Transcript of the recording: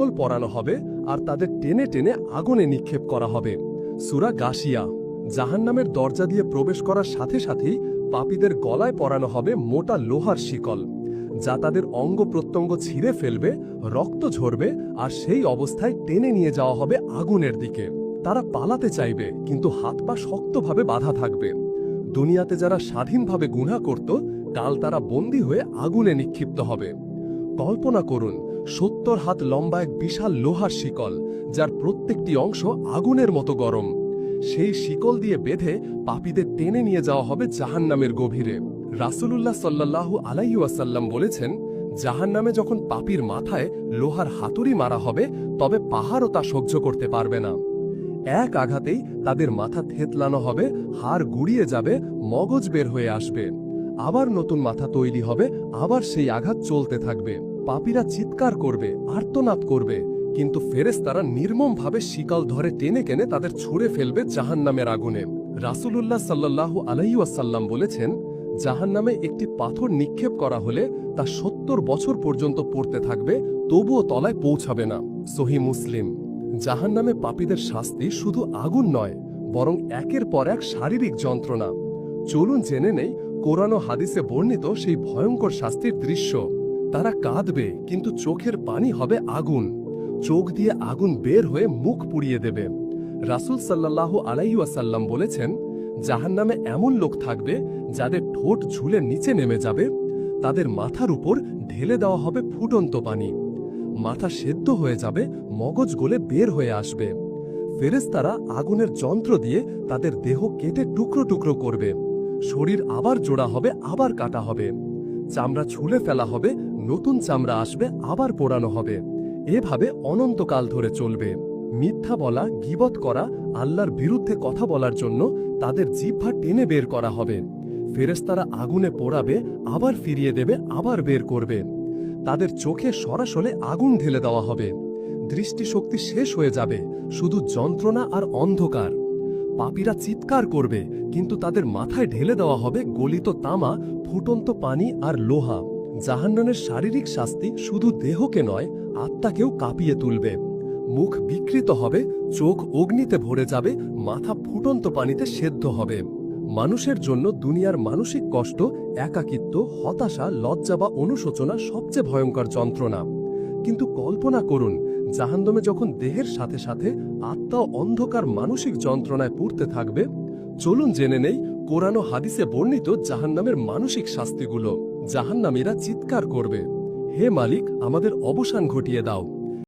শিকল পরানো হবে আর তাদের টেনে টেনে আগুনে নিক্ষেপ করা হবে। সূরা গাশিয়া। জাহান্নামের দরজা দিয়ে প্রবেশ করার সাথে সাথেই পাপীদের গলায় পরানো হবে মোটা লোহার শিকল, যা তাদের অঙ্গ প্রত্যঙ্গ ছিঁড়ে ফেলবে, রক্ত ঝরবে, আর সেই অবস্থায় টেনে নিয়ে যাওয়া হবে আগুনের দিকে। তারা পালাতে চাইবে, কিন্তু হাত পা শক্তভাবে বাধা থাকবে। দুনিয়াতে যারা স্বাধীনভাবে গুনাহ করত, কাল তারা বন্দী হয়ে আগুনে নিক্ষিপ্ত হবে। কল্পনা করুন ৭০ হাত লম্বা এক বিশাল লোহার শিকল, যার প্রত্যেকটি অংশ আগুনের মতো গরম। সেই শিকল দিয়ে বেঁধে পাপীদের টেনে নিয়ে যাওয়া হবে জাহান্নামের গভীরে। রাসূলুল্লাহ সাল্লাল্লাহু আলাইহি ওয়াসাল্লাম বলেছেন, জাহান্নামে যখন পাপীর মাথায় লোহার হাতুড়ি মারা হবে, তবে পাহাড়ও তা সহ্য করতে পারবে না। এক আঘাতেই তাদের মাথা থেতলানো হবে, হাড় গুড়িয়ে যাবে, মগজ বের হয়ে আসবে। আবার নতুন মাথা তৈরি হবে, আবার সেই আঘাত চলতে থাকবে। পাপীরা চিৎকার করবে, আর্তনাদ করবে, কিন্তু ফেরেশতারা নির্মমভাবে শিকল ধরে টেনে কেনে তাদের ছুঁড়ে ফেলবে জাহান্নামের আগুনে। রাসূলুল্লাহ সাল্লাল্লাহু আলাইহি ওয়াসাল্লাম বলেছেন, জাহান্নামে একটি পাথর নিক্ষেপ করা হলে তা ৭০ বছর পর্যন্ত পড়তে থাকবে, তবুও তলায় পৌঁছাবে না। সহিহ মুসলিম। জাহান্নামে পাপীদের শাস্তি শুধু আগুন নয়, বরং একের পর এক শারীরিক যন্ত্রণা। চলুন জেনে নেই কোরআন ও হাদিসে বর্ণিত সেই ভয়ঙ্কর শাস্তির দৃশ্য। তারা কাঁদবে, কিন্তু চোখের পানি হবে আগুন। চোখ দিয়ে আগুন বের হয়ে মুখ পুড়িয়ে দেবে। রাসূল সাল্লাল্লাহু আলাইহি ওয়াসাল্লাম বলেছেন, জাহান্নামে এমন লোক থাকবে যাদের ঠোঁট ঝুলে নিচে নেমে যাবে, তাদের মাথার উপর ঢেলে দেওয়া হবে ফুটন্ত পানি। মাথা সেদ্ধ হয়ে যাবে, মগজ গলে বের হয়ে আসবে। ফেরেশতারা আগুনের যন্ত্র দিয়ে তাদের দেহ কেটে টুকরো টুকরো করবে। শরীর আবার জোড়া হবে, আবার কাটা হবে। চামড়া ছুলে ফেলা হবে, নতুন চামড়া আসবে, আবার পোড়ানো হবে। এভাবে অনন্তকাল ধরে চলবে। মিথ্যা বলা, গীবত করা, আল্লাহর বিরুদ্ধে কথা বলার জন্য তাদের জিহ্বা টেনে বের করা হবে। ফেরেশতারা আগুনে পোড়াবে, আবার ফিরিয়ে দেবে, আবার বের করবে। তাদের চোখে সরাসরি আগুন ঢেলে দেওয়া হবে। দৃষ্টিশক্তি শেষ হয়ে যাবে, শুধু যন্ত্রণা আর অন্ধকার। পাপীরা চিৎকার করবে, কিন্তু তাদের মাথায় ঢেলে দেওয়া হবে গলিত তামা, ফুটন্ত পানি আর লোহা। জাহান্নামের শারীরিক শাস্তি শুধু দেহকে নয়, আত্মাকেও কাঁপিয়ে তুলবে। মুখ বিকৃত হবে, চোখ অগ্নিতে ভরে যাবে, মাথা ফুটন্ত পানিতে সেদ্ধ হবে। মানুষের জন্য দুনিয়ার মানসিক কষ্ট, একাকিত্ব, হতাশা, লজ্জা বা অনুশোচনা সবচেয়ে ভয়ঙ্কর যন্ত্রণা। কিন্তু কল্পনা করুন, জাহান্নামে যখন দেহের সাথে সাথে আত্মা অন্ধকার মানসিক যন্ত্রণায় পুড়তে থাকবে। চলুন জেনে নেই কোরআন ও হাদিসে বর্ণিত জাহান্নামের মানসিক শাস্তিগুলো। জাহান্নামীরা চিৎকার করবে, হে মালিক, আমাদের অবসান ঘটিয়ে দাও।